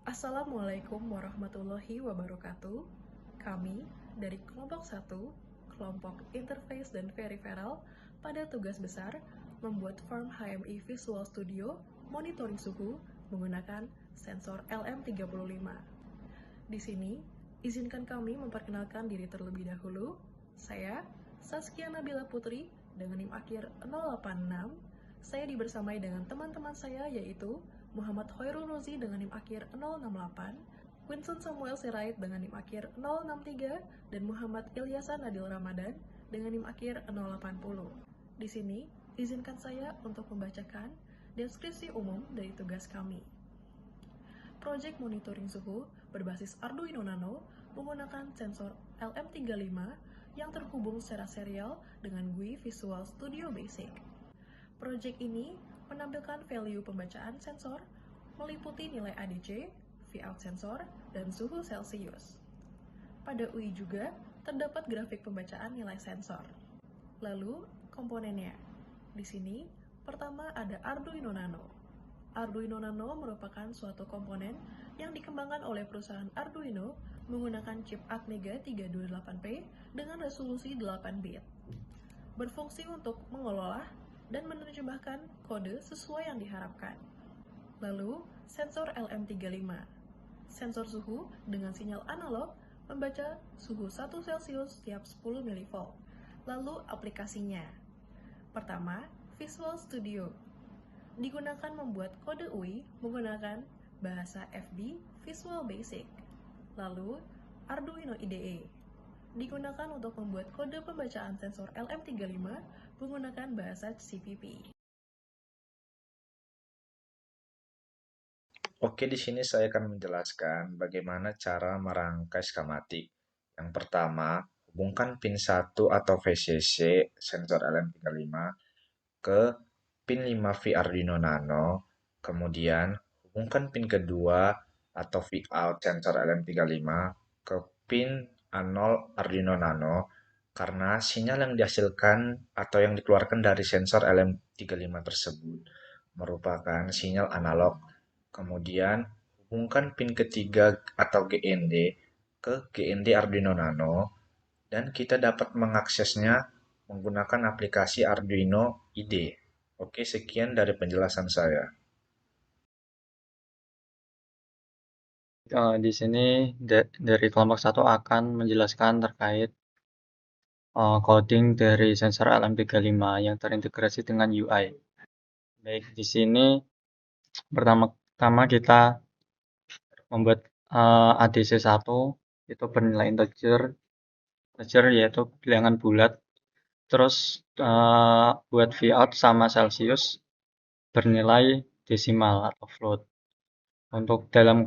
Assalamualaikum warahmatullahi wabarakatuh. Kami dari kelompok 1, kelompok Interface dan Peripheral, pada tugas besar membuat Farm HMI Visual Studio monitoring suhu menggunakan sensor LM35. Di sini, izinkan kami memperkenalkan diri terlebih dahulu. Saya, Saskia Nabila Putri, dengan NIM akhir 086. Saya dibersamai dengan teman-teman saya yaitu Muhammad Khairul Rozi dengan NIM akhir 068, Winston Samuel Sirait dengan NIM akhir 063, dan Muhammad Ilyasan Nadil Ramadan dengan NIM akhir 080. Di sini, izinkan saya untuk membacakan deskripsi umum dari tugas kami. Project monitoring suhu berbasis Arduino Nano menggunakan sensor LM35 yang terhubung secara serial dengan GUI Visual Studio Basic. Project ini menampilkan value pembacaan sensor meliputi nilai ADC, Vout sensor, dan suhu Celsius. Pada UI juga terdapat grafik pembacaan nilai sensor. Lalu, komponennya. Di sini, pertama ada Arduino Nano. Arduino Nano merupakan suatu komponen yang dikembangkan oleh perusahaan Arduino menggunakan chip Atmega 328P dengan resolusi 8 bit. Berfungsi untuk mengelola dan menerjemahkan kode sesuai yang diharapkan. Lalu, sensor LM35. Sensor suhu dengan sinyal analog membaca suhu 1 Celsius setiap 10 mV. Lalu, aplikasinya. Pertama, Visual Studio. Digunakan membuat kode UI menggunakan bahasa FB Visual Basic. Lalu, Arduino IDE. Digunakan untuk membuat kode pembacaan sensor LM35 menggunakan bahasa CPP. Oke, di sini saya akan menjelaskan bagaimana cara merangkai skematik. Yang pertama, hubungkan pin 1 atau VCC sensor LM35 ke pin 5V Arduino Nano. Kemudian, hubungkan pin kedua atau Vout sensor LM35 ke pin A0 Arduino Nano karena sinyal yang dihasilkan atau yang dikeluarkan dari sensor LM35 tersebut merupakan sinyal analog. Kemudian, hubungkan pin ketiga atau GND ke GND Arduino Nano dan kita dapat mengaksesnya menggunakan aplikasi Arduino IDE. Oke, sekian dari penjelasan saya. Di sini dari kelompok 1 akan menjelaskan terkait coding dari sensor LM35 yang terintegrasi dengan UI. Baik, di sini pertama kita membuat ADC1 itu bernilai integer yaitu bilangan bulat. Terus buat Vout sama Celsius bernilai desimal atau float. Untuk dalam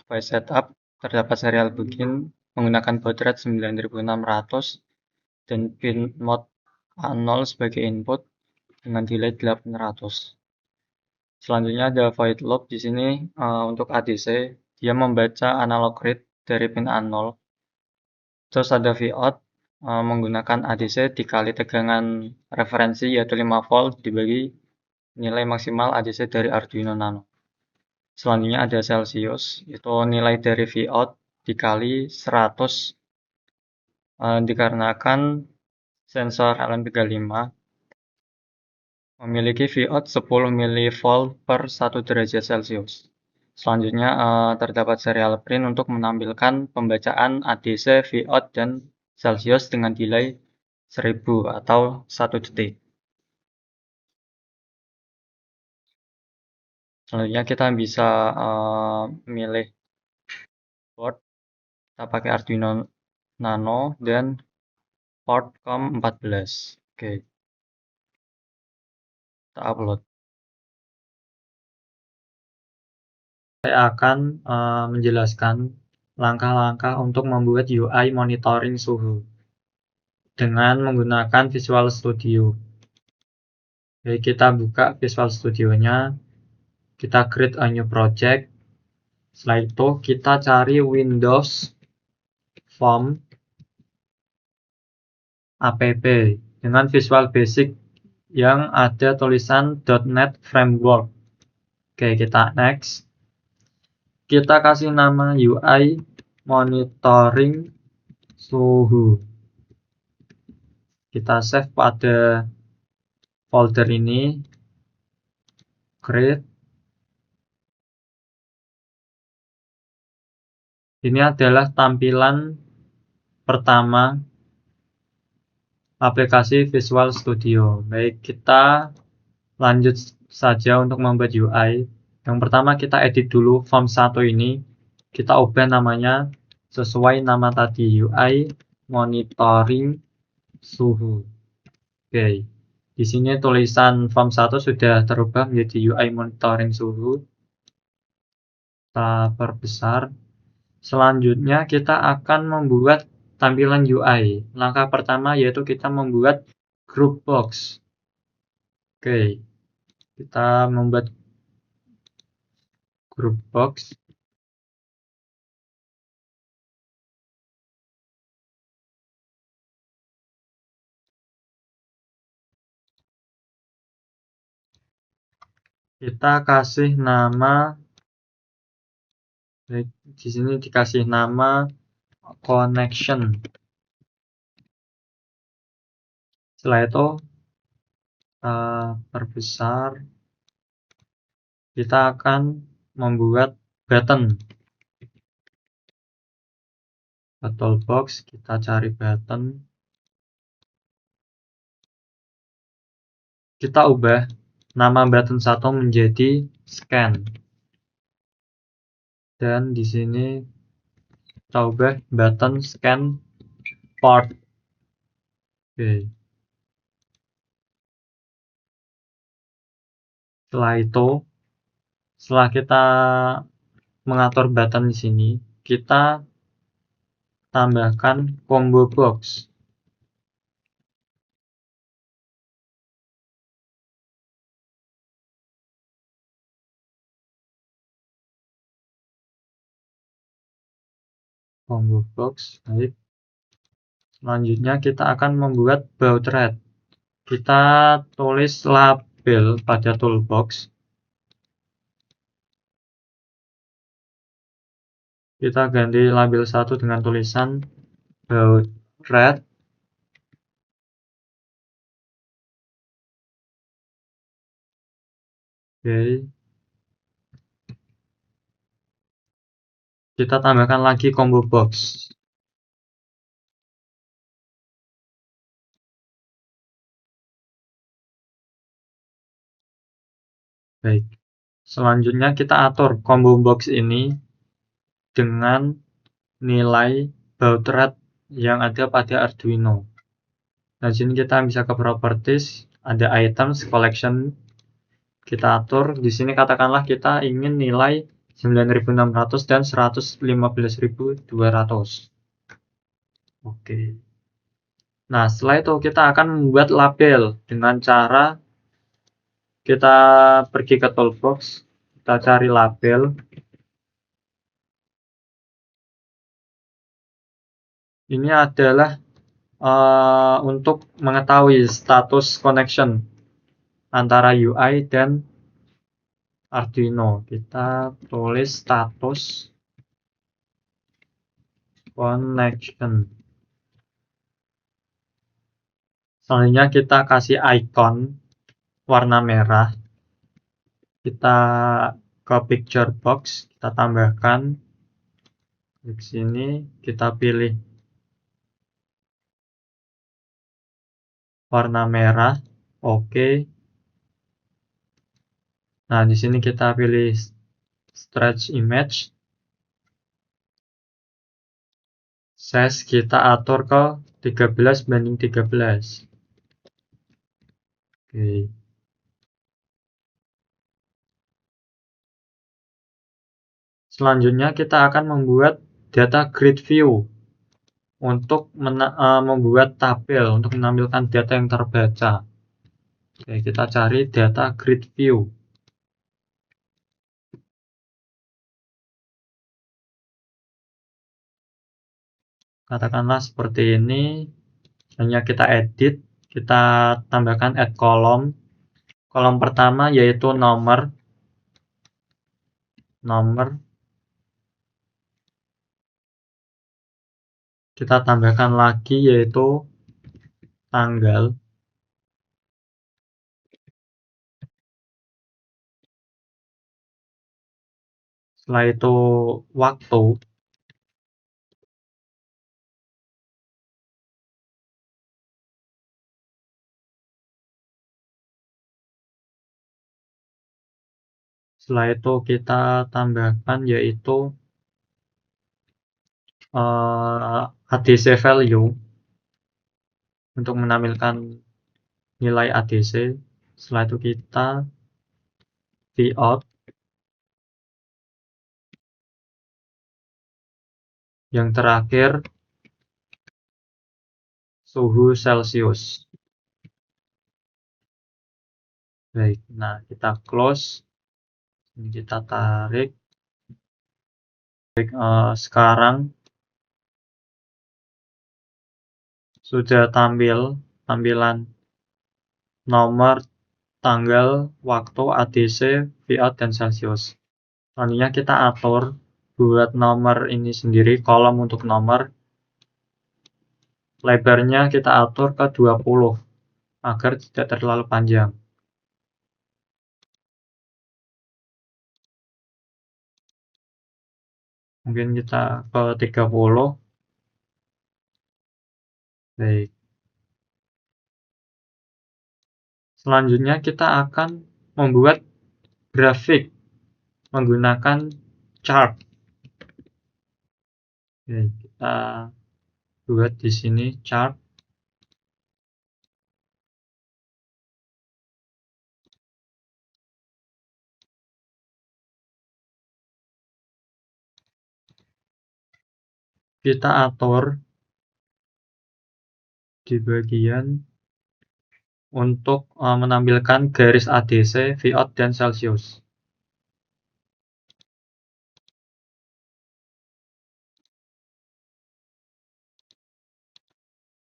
voice setup terdapat serial begin menggunakan baud rate 9600 dan pin mode A0 sebagai input dengan delay 800. Selanjutnya ada void loop di sini untuk ADC, dia membaca analog read dari pin A0. Terus ada Vout menggunakan ADC dikali tegangan referensi yaitu 5 volt dibagi nilai maksimal ADC dari Arduino Nano. Selanjutnya ada Celsius, itu nilai dari Vout dikali 100 dikarenakan sensor LM35 memiliki Vout 10 mV per 1 derajat Celsius. Selanjutnya terdapat serial print untuk menampilkan pembacaan ADC, Vout, dan Celsius dengan delay 1000 atau 1 detik. Selanjutnya kita bisa milih board, kita pakai Arduino Nano dan port COM14. Oke, kita upload. Saya akan menjelaskan langkah-langkah untuk membuat UI monitoring suhu dengan menggunakan Visual Studio. Jadi kita buka Visual Studio-nya, kita create a new project. Setelah itu kita cari Windows Form app dengan Visual Basic yang ada tulisan .NET Framework. Oke, kita next. kita kasih nama UI monitoring suhu. Kita save pada folder ini, create. Ini adalah tampilan pertama aplikasi Visual Studio. Baik, kita lanjut saja untuk membuat UI. Yang pertama kita edit dulu form 1 ini. Kita ubah namanya sesuai nama tadi, UI monitoring suhu. Oke. Di sini tulisan form 1 sudah terubah menjadi UI monitoring suhu. Kita perbesar. Selanjutnya kita akan membuat tampilan UI. Langkah pertama yaitu kita membuat group box. Oke. Kita membuat group box. Kita kasih nama, di sini dikasih nama connection. Setelah itu perbesar. Kita akan membuat button. Box, kita cari button. Kita ubah nama button 1 menjadi scan. Dan di sini kita ubah button scan part. Oke. Setelah itu, setelah kita mengatur button di sini, kita tambahkan combo box. Combo box, baik. Selanjutnya kita akan membuat baud rate. Kita tulis label pada toolbox. Kita ganti label 1 dengan tulisan baud rate. Oke. Kita tambahkan lagi combo box. Baik. Selanjutnya kita atur combo box ini dengan nilai baud rate yang ada pada Arduino. Nah, di sini kita bisa ke properties, ada items, collection. Kita atur. Di sini katakanlah kita ingin nilai 9.600 dan 115.200. Oke. Nah, setelah itu kita akan membuat label dengan cara kita pergi ke toolbox, kita cari label. Ini adalah untuk mengetahui status connection antara UI dan Arduino. Kita tulis status connection. Selanjutnya kita kasih icon warna merah. Kita ke picture box, kita tambahkan di sini, kita pilih warna merah. Oke. Nah, di sini kita pilih stretch image. Size kita atur ke 13:13. Oke. Selanjutnya kita akan membuat data grid view untuk membuat tabel untuk menampilkan data yang terbaca. Oke, kita cari data grid view. Katakanlah seperti ini. Hanya kita edit, kita tambahkan add column. Kolom pertama yaitu nomor. kita tambahkan lagi yaitu tanggal, setelah itu waktu, setelah itu kita tambahkan yaitu ADC value untuk menampilkan nilai ADC. Setelah itu kita Vout, yang terakhir suhu Celcius. Baik, nah kita close, ini kita tarik. Baik, sekarang sudah tampilan nomor, tanggal, waktu, ADC, Vout, dan Celcius. Selanjutnya kita atur buat nomor ini sendiri, kolom untuk nomor, lebarnya kita atur ke 20 agar tidak terlalu panjang. Mungkin kita ke 30. Baik. Selanjutnya kita akan membuat grafik menggunakan chart. Oke, kita buat di sini chart. Kita atur di bagian untuk menampilkan garis ADC, Vout, dan Celcius.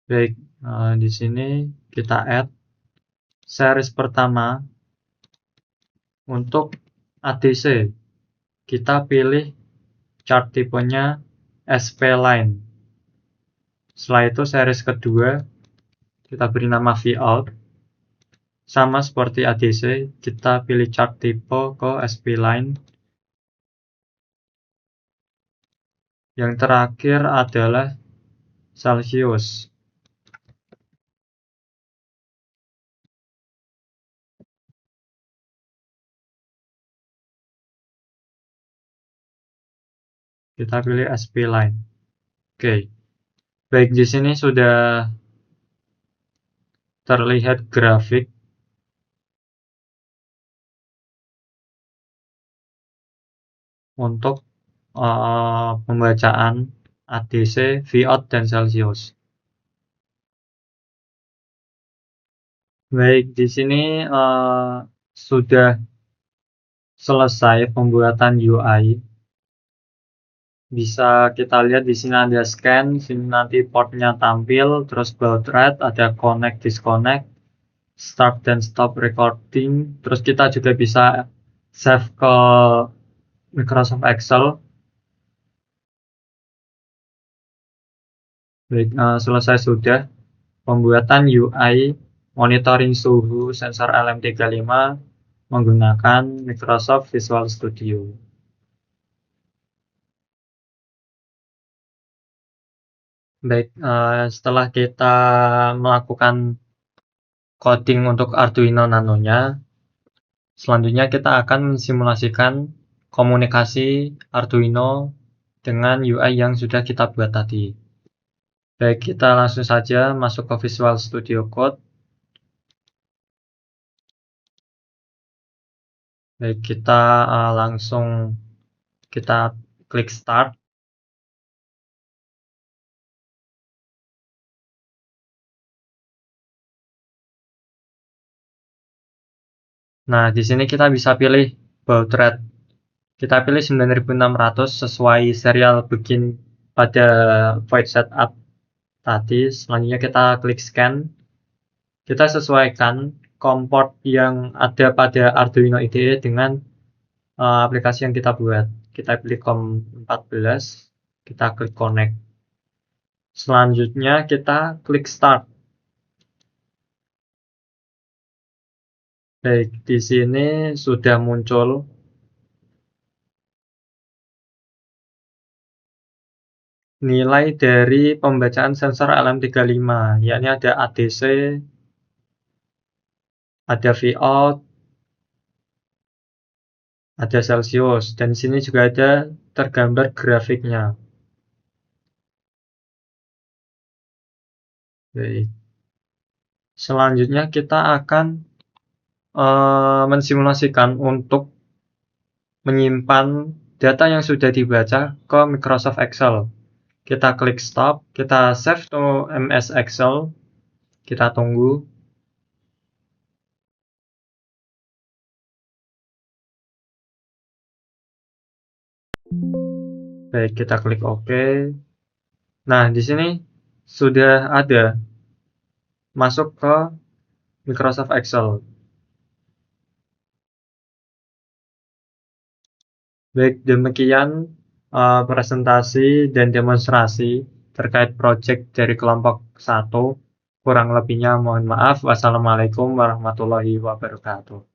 Baik, di sini kita add series pertama untuk ADC. Kita pilih chart tipenya SP line. Setelah itu series kedua kita beri nama Vout. Sama seperti ADC, kita pilih chart tipe ke SP line. Yang terakhir adalah Celcius. Kita pilih SP line. Oke. Baik, di sini sudah terlihat grafik untuk pembacaan ADC, Vout, dan Celcius. Baik, di sini sudah selesai pembuatan UI. Bisa kita lihat di sini ada scan, sini nanti portnya tampil, terus baud rate, ada connect, disconnect, start dan stop recording. Terus kita juga bisa save ke Microsoft Excel. Baik, selesai sudah pembuatan UI monitoring suhu sensor LM35 menggunakan Microsoft Visual Studio. Baik, setelah kita melakukan coding untuk Arduino Nano-nya, selanjutnya kita akan mensimulasikan komunikasi Arduino dengan UI yang sudah kita buat tadi. Baik, kita langsung saja masuk ke Visual Studio Code. Baik, kita langsung kita klik Start. Nah, di sini kita bisa pilih baud rate. Kita pilih 9600 sesuai serial begin pada void setup tadi. Selanjutnya kita klik scan. Kita sesuaikan COM port yang ada pada Arduino IDE dengan aplikasi yang kita buat. Kita pilih COM 14, kita klik connect. Selanjutnya kita klik start. Baik, di sini sudah muncul nilai dari pembacaan sensor LM35, yakni ada ADC, ada Vout, ada Celsius, dan di sini juga ada tergambar grafiknya. Baik. Selanjutnya kita akan mensimulasikan untuk menyimpan data yang sudah dibaca ke Microsoft Excel. Kita klik stop, kita save to MS Excel, kita tunggu. Baik, kita klik OK. Nah, di sini sudah ada masuk ke Microsoft Excel. Baik, demikian presentasi dan demonstrasi terkait proyek dari kelompok 1. Kurang lebihnya mohon maaf. Wassalamualaikum warahmatullahi wabarakatuh.